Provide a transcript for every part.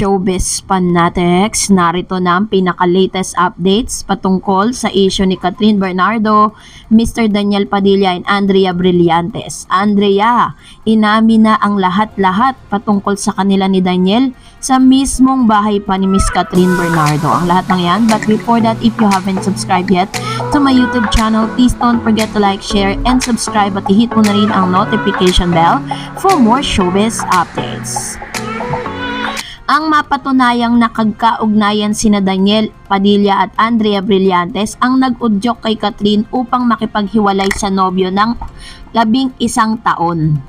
showbiz fanatics, narito na ang pinaka-latest updates patungkol sa issue ni Catherine Bernardo, Mr. Daniel Padilla and Andrea Brillantes. Andrea, inamin na ang lahat-lahat patungkol sa kanila ni Daniel sa mismong bahay pa ni Miss Catherine Bernardo. Ang lahat ng yan, but before that, if you haven't subscribed yet to my YouTube channel, please don't forget to like, share, and subscribe at i-hit mo na rin ang notification bell for more showbiz updates. Ang mapatunayang nakagkaugnayan sina Daniel Padilla at Andrea Brillantes ang nag-udyok kay Catherine upang makipaghiwalay sa nobyo ng 11 taon.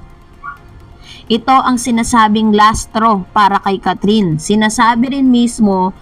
Ito ang sinasabing last straw para kay Catherine. Sinabi rin mismo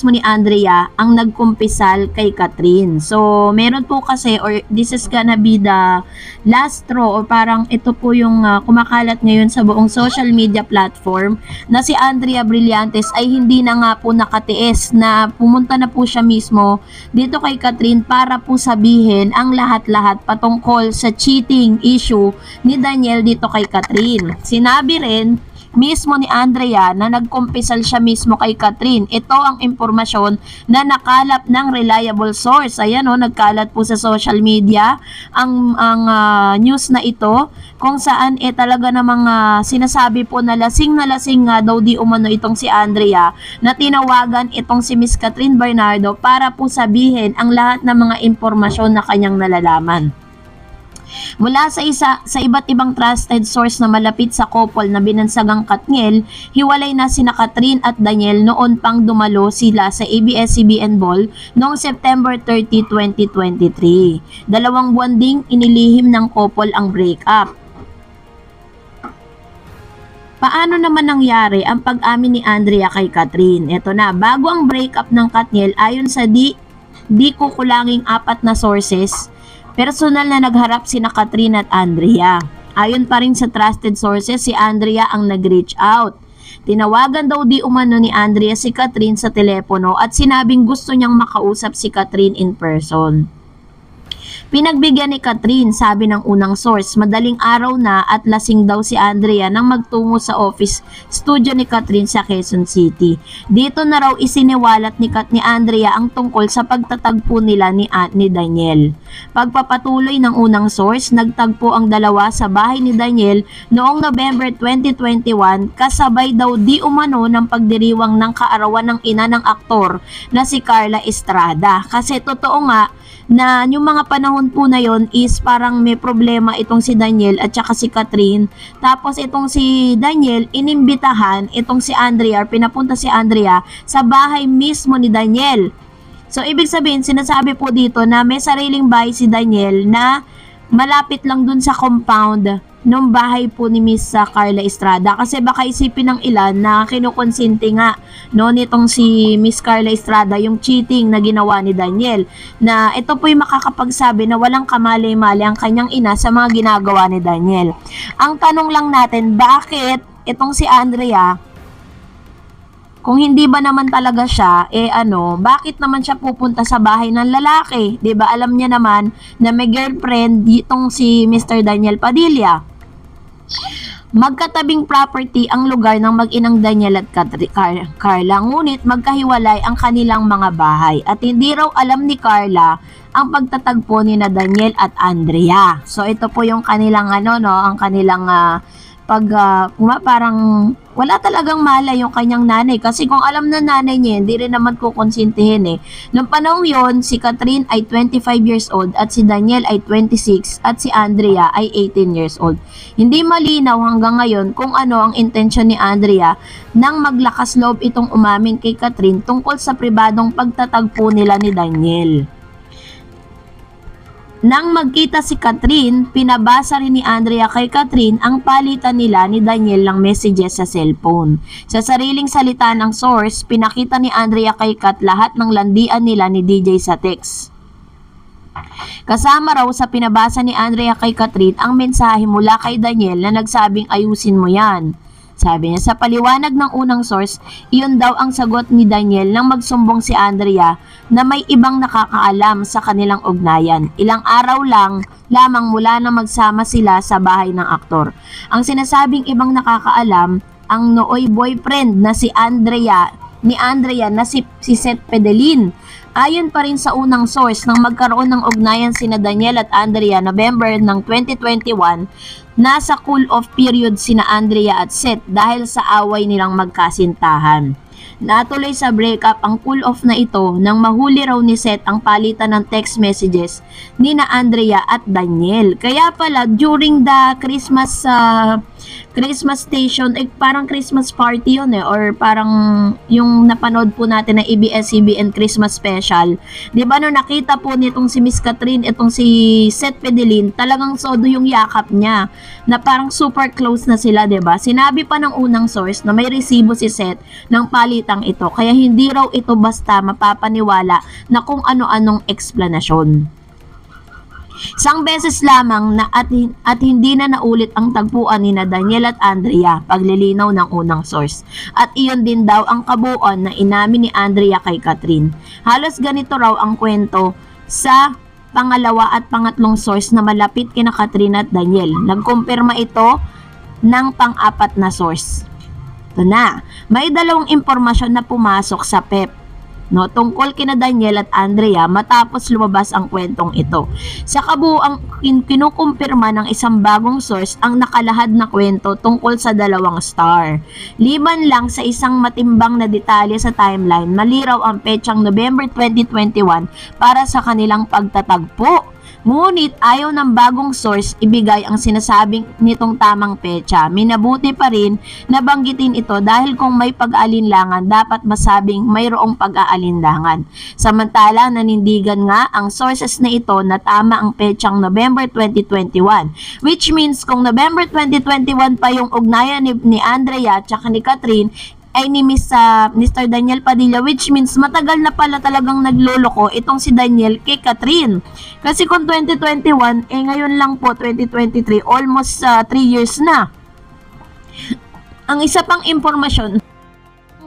ni Andrea ang nagkumpisal kay Catherine. So, meron po kasi, or this is gonna be the last straw, or parang ito po yung kumakalat ngayon sa buong social media platform na si Andrea Brillantes ay hindi na nga po nakatiis na pumunta na po siya mismo dito kay Catherine para po sabihin ang lahat-lahat patungkol sa cheating issue ni Daniel dito kay Catherine. Sinabi rin mismo ni Andrea na nagkumpisal siya mismo kay Catherine. Ito ang impormasyon na nakalap ng reliable source. Ayan nagkalat po sa social media ang news na ito kung saan talaga namang sinasabi po na lasing daw di umano itong si Andrea na tinawagan itong si Miss Catherine Bernardo para po sabihin ang lahat ng mga impormasyon na kanyang nalalaman. Mula sa iba't ibang trusted source na malapit sa couple na binansagang Katniel, hiwalay na sina Catherine at Daniel noon pang dumalo sila sa ABS-CBN Ball noong September 30, 2023. 2 buwan ding inilihim ng couple ang breakup. Paano naman nangyari ang pag-amin ni Andrea kay Catherine? Ito na, bago ang breakup ng Katniel ayon sa di kukulanging 4 na sources, personal na nagharap sina Catherine at Andrea. Ayon pa rin sa trusted sources, si Andrea ang nag-reach out. Tinawagan daw di umano ni Andrea si Catherine sa telepono at sinabing gusto niyang makausap si Catherine in person. Pinagbigyan ni Catherine, sabi ng unang source, madaling araw na at lasing daw si Andrea nang magtungo sa office studio ni Catherine sa Quezon City. Dito na raw isiniwalat ni Andrea ang tungkol sa pagtatagpo nila ni Daniel. Pagpapatuloy ng unang source, nagtagpo ang dalawa sa bahay ni Daniel noong November 2021 kasabay daw di umano ng pagdiriwang ng kaarawan ng ina ng aktor na si Carla Estrada. Kasi totoo nga na yung mga panahon po na yon is parang may problema itong si Daniel at saka si Catherine. Tapos itong si Daniel inimbitahan itong si Andrea, pinapunta si Andrea sa bahay mismo ni Daniel. So ibig sabihin, sinasabi po dito na may sariling bahay si Daniel na malapit lang dun sa compound nung bahay po ni Miss Carla Estrada. Kasi baka isipin ng ilan na kinukonsinti nga nitong si Miss Carla Estrada yung cheating na ginawa ni Daniel. Na ito po yung makakapagsabi na walang kamali-mali ang kanyang ina sa mga ginagawa ni Daniel. Ang tanong lang natin, bakit itong si Andrea, kung hindi ba naman talaga siya, bakit naman siya pupunta sa bahay ng lalaki? 'Di ba? Alam niya naman na may girlfriend itong si Mr. Daniel Padilla. Magkatabing property ang lugar ng mag-inang Daniel at Carla, ngunit magkahiwalay ang kanilang mga bahay at hindi raw alam ni Carla ang pagtatagpo ni na Daniel at Andrea. So ito po yung kanilang ang kanilang parang wala talagang malay yung kanyang nanay kasi kung alam na nanay niya, hindi rin naman kukonsintihin Noong panahon yon, si Catherine ay 25 years old at si Daniel ay 26 at si Andrea ay 18 years old. Hindi malinaw hanggang ngayon kung ano ang intensyon ni Andrea nang maglakas loob itong umamin kay Catherine tungkol sa pribadong pagtatagpo nila ni Daniel. Nang magkita si Catherine, pinabasa rin ni Andrea kay Catherine ang palitan nila ni Daniel ng messages sa cellphone. Sa sariling salita ng source, pinakita ni Andrea kay Kat lahat ng landian nila ni DJ sa text. Kasama raw sa pinabasa ni Andrea kay Catherine ang mensahe mula kay Daniel na nagsabing ayusin mo yan. Sabi niya sa paliwanag ng unang source, iyon daw ang sagot ni Daniel nang magsumbong si Andrea na may ibang nakakaalam sa kanilang ugnayan. Ilang araw lamang mula na magsama sila sa bahay ng aktor. Ang sinasabing ibang nakakaalam ang nooy boyfriend na si Andrea na si Seth Pedelin. Ayon pa rin sa unang source, nang magkaroon ng ugnayan sina Daniel at Andrea November ng 2021, nasa cool-off period sina Andrea at Seth dahil sa away nilang magkasintahan. Natuloy sa breakup ang cool-off na ito nang mahuli raw ni Seth ang palitan ng text messages ni na Andrea at Daniel. Kaya pala during the Christmas station, parang Christmas party yun or parang yung napanood po natin na ABS-CBN Christmas special. Di ba no, nakita po nitong si Miss Catherine, itong si Seth Pedelin, talagang sodo yung yakap niya, na parang super close na sila, di ba? Sinabi pa ng unang source na may resibo si Seth ng palitang ito, kaya hindi raw ito basta mapapaniwala na kung ano-anong eksplanasyon. Isang beses lamang na at hindi na naulit ang tagpuan ni na Daniel at Andrea, paglilinaw ng unang source. At iyon din daw ang kabuuan na inamin ni Andrea kay Catherine. Halos ganito raw ang kwento sa pangalawa at pangatlong source na malapit kina Catherine at Daniel. Nagkumpirma ito ng pang-apat na source. Ito na, may dalawang impormasyon na pumasok sa PEP tungkol kina Daniel at Andrea matapos lumabas ang kwentong ito. Sa kabuuang kinukumpirma ng isang bagong source ang nakalahad na kwento tungkol sa dalawang star. Liban lang sa isang matimbang na detalye sa timeline, maliraw ang petsang November 2021 para sa kanilang pagtatagpo. Ngunit ayaw ng bagong source ibigay ang sinasabing nitong tamang petsa. Minabuti pa rin na banggitin ito dahil kung may pag-aalinlangan, dapat masabing mayroong pag-aalinlangan. Samantala, nanindigan nga ang sources na ito na tama ang petsang November 2021. Which means kung November 2021 pa yung ugnayan ni Andrea at ni Catherine, ay ni Mr. Daniel Padilla, which means matagal na pala talagang nagloloko itong si Daniel kay Catherine. Kasi kung 2021, ngayon lang po 2023, almost 3 years na. Ang isa pang impormasyon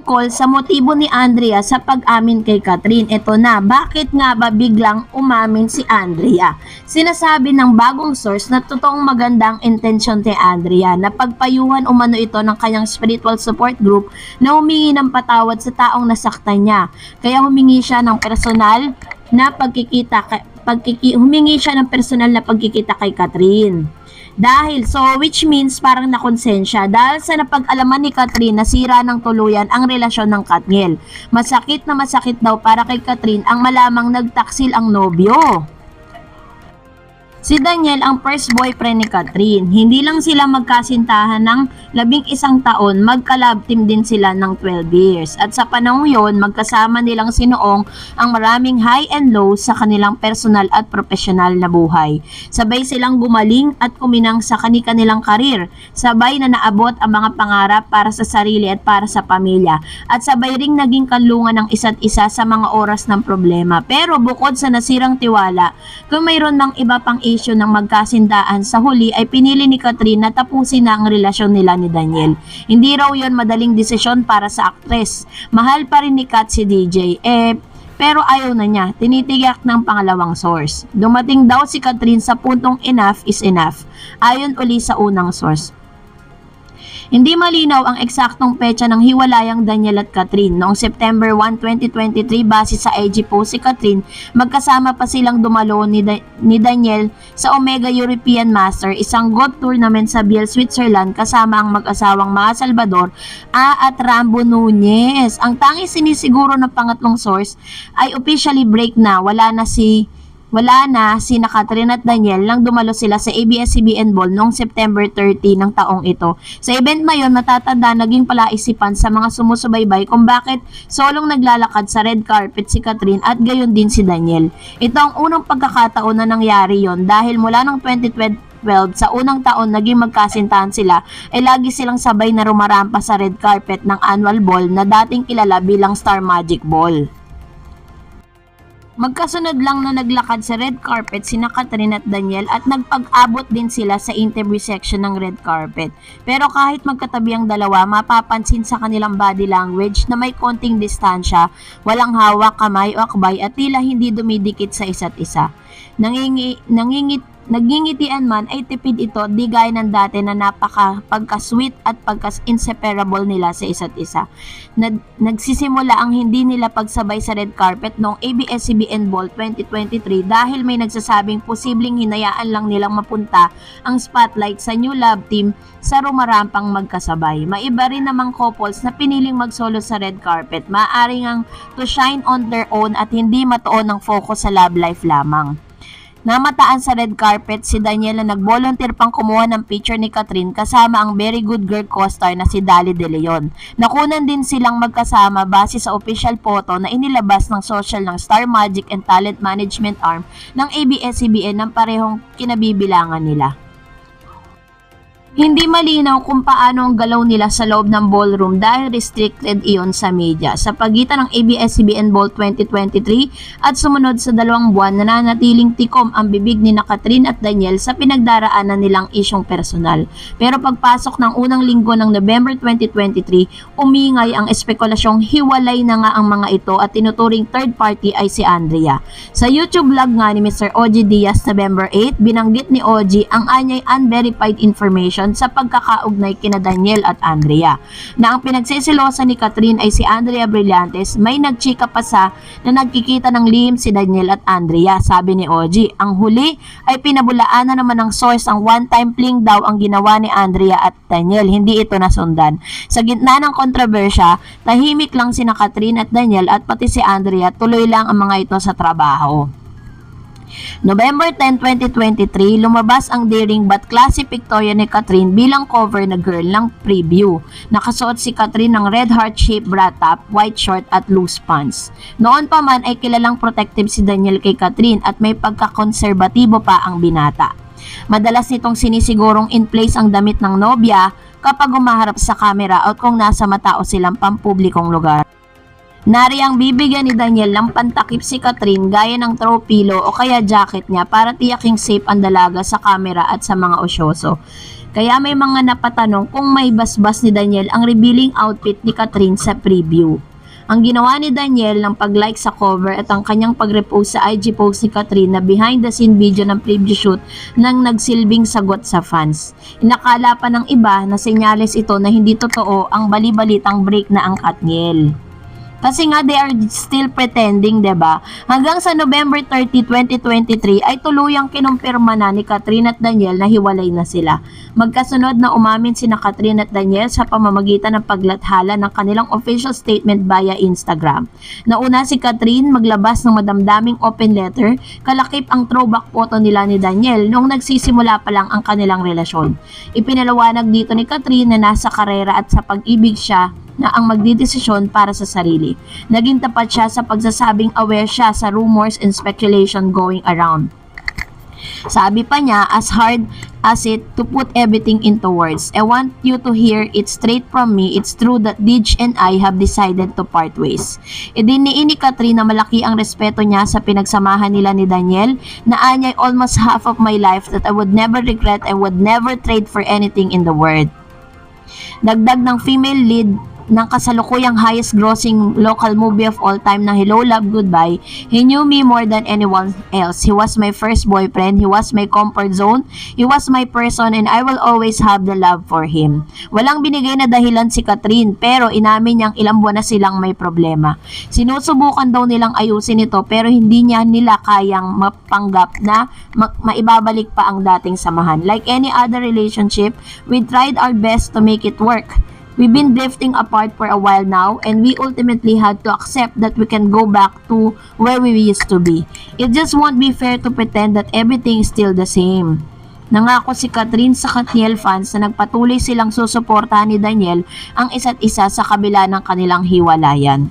tungkol sa motibo ni Andrea sa pag-amin kay Catherine. Ito na, bakit nga ba biglang umamin si Andrea? Sinasabi ng bagong source na totoong magandang intensyon ni Andrea na pagpayuhan umano ito ng kanyang spiritual support group na humingi ng patawad sa taong nasaktan niya. Kaya humingi siya ng personal na pagkikita kay Catherine. Which means parang nakonsensya dahil sa napag-alaman ni Catherine na sira ng tuluyan ang relasyon ng Katniel. Masakit na masakit daw para kay Catherine ang malamang nagtaksil ang nobyo. Si Daniel ang first boyfriend ni Catherine. Hindi lang sila magkasintahan ng 11 taon, magka-love team din sila ng 12 years. At sa panahon yon, magkasama nilang sinuong ang maraming high and low sa kanilang personal at professional na buhay. Sabay silang gumaling at kuminang sa kanilang karir. Sabay na naabot ang mga pangarap para sa sarili at para sa pamilya. At sabay ring naging kanlungan ng isa't isa sa mga oras ng problema. Pero bukod sa nasirang tiwala, kung mayroon ng iba pang issue ng magkasindaan, sa huli ay pinili ni Catherine na tapusin na ang relasyon nila ni Daniel. Hindi raw yon madaling desisyon para sa aktres. Mahal pa rin ni Kat si DJ. Pero ayaw na niya. Tinitiyak ng pangalawang source. Dumating daw si Catherine sa puntong enough is enough. Ayon uli sa unang source. Hindi malinaw ang eksaktong petsa ng hiwalayang Daniel at Catherine. Noong September 1, 2023, base sa IG post si Catherine, magkasama pa silang dumalo ni Daniel sa Omega European Master, isang golf tournament sa Biel, Switzerland, kasama ang mag-asawang Maa Salvador at Rambo Nunez. Ang tanging sinisiguro ng pangatlong source ay officially break na. Wala na sina Catherine at Daniel nang dumalo sila sa ABS-CBN Ball noong September 30 ng taong ito. Sa event na yon, matatanda naging palaisipan sa mga sumusubaybay kung bakit solong naglalakad sa red carpet si Catherine at gayon din si Daniel. Ito ang unang pagkakataon na nangyari yon dahil mula ng 2012 sa unang taon naging magkasintahan sila ay lagi silang sabay na rumarampa sa red carpet ng annual ball na dating kilala bilang Star Magic Ball. Magkasunod lang na naglakad sa red carpet sina Catherine at Daniel at nagpag-abot din sila sa interview section ng red carpet. Pero kahit magkatabi ang dalawa, mapapansin sa kanilang body language na may konting distansya, walang hawak, kamay o akbay at tila hindi dumidikit sa isa't isa. Nagingitian man ay tipid ito di gaya ng dati na pagka-sweet at pagka-inseparable nila sa isa't isa. Nagsisimula ang hindi nila pagsabay sa red carpet noong ABS-CBN Ball 2023 dahil may nagsasabing posibleng hinayaan lang nilang mapunta ang spotlight sa new love team sa rumarampang magkasabay. Maiba rin namang couples na piniling magsolo sa red carpet, maaaring ang to shine on their own at hindi matuon ang focus sa love life lamang. Namataan sa red carpet si Daniel na nag-volunteer pang kumuha ng picture ni Catherine kasama ang very good girl co-star na si Dali De Leon. Nakunan din silang magkasama base sa official photo na inilabas ng social ng Star Magic and Talent Management Arm ng ABS-CBN ng parehong kinabibilangan nila. Hindi malinaw kung paano ang galaw nila sa loob ng ballroom dahil restricted iyon sa media. Sa pagitan ng ABS-CBN Ball 2023 at sumunod sa 2 buwan, nananatiling tikom ang bibig ni Catherine at Daniel sa pinagdaraanan nilang isyong personal. Pero pagpasok ng unang linggo ng November 2023, umingay ang espekulasyong hiwalay na nga ang mga ito at tinuturing third party ay si Andrea. Sa YouTube vlog nga ni Mr. OG Diaz November 8, binanggit ni OG ang anyay unverified information sa pagkakaugnay kina Daniel at Andrea. Na ang pinagsisilosa ni Catherine ay si Andrea Brillantes, may nagchika pa sa na nagkikita ng lihim si Daniel at Andrea. Sabi ni OG, ang huli ay pinabulaan na naman ng source ang one-time fling daw ang ginawa ni Andrea at Daniel. Hindi ito nasundan. Sa gitna ng kontrobersya, tahimik lang sina Catherine at Daniel at pati si Andrea, tuloy lang ang mga ito sa trabaho. November 10, 2023, lumabas ang daring but classy pictorial ni Catherine bilang cover na girl ng preview. Nakasuot si Catherine ng red heart-shaped bra top, white short at loose pants. Noon pa man ay kilalang protective si Daniel kay Catherine at may pagkakonserbatibo pa ang binata. Madalas nitong sinisigurong in place ang damit ng nobya kapag umaharap sa camera at kung nasa matao silang pampublikong lugar. Nari ang bibigyan ni Daniel ng pantakip si Catherine gaya ng throw pillow o kaya jacket niya para tiyaking safe ang dalaga sa camera at sa mga osyoso. Kaya may mga napatanong kung may basbas ni Daniel ang revealing outfit ni Catherine sa preview. Ang ginawa ni Daniel ng pag-like sa cover at ang kanyang pag-repost sa IG post ni Catherine na behind the scene video ng preview shoot nang nagsilbing sagot sa fans. Inakala pa ng iba na senyales ito na hindi totoo ang bali-balitang break na ang Katniel. Kasi nga they are still pretending, 'di ba? Hanggang sa November 30, 2023 ay tuluyang kinumpirma na ni Catherine at Daniel na hiwalay na sila. Magkasunod na umamin sina Catherine at Daniel sa pamamagitan ng paglathala ng kanilang official statement via Instagram. Nauna si Catherine maglabas ng madamdaming open letter, kalakip ang throwback photo nila ni Daniel noong nagsisimula pa lang ang kanilang relasyon. Ipinalawanag dito ni Catherine na nasa karera at sa pag-ibig siya na ang magdidesisyon para sa sarili. Naging tapat siya sa pagsasabing aware siya sa rumors and speculation going around. Sabi pa niya, as hard as it to put everything into words, I want you to hear it straight from me. It's true that Dij and I have decided to part ways. Idiniin ni Catherine na malaki ang respeto niya sa pinagsamahan nila ni Daniel, na anyay almost half of my life that I would never regret, I would never trade for anything in the world. Dagdag ng female lead ng kasalukuyang highest grossing local movie of all time na Hello Love Goodbye, he knew me more than anyone else. He was my first boyfriend, he was my comfort zone, he was my person, and I will always have the love for him. Walang binigay na dahilan si Catherine, pero inamin niyang ilang buwan na silang may problema. Sinusubukan daw nilang ayusin ito pero hindi nila kayang mapanggap na maibabalik pa ang dating samahan. Like any other relationship, we tried our best to make it work. We've been drifting apart for a while now, and we ultimately had to accept that we can go back to where we used to be. It just won't be fair to pretend that everything is still the same. Nangako si Catherine sa Katniel fans na nagpatuloy silang susuportahan ni Daniel ang isa't isa sa kabila ng kanilang hiwalayan.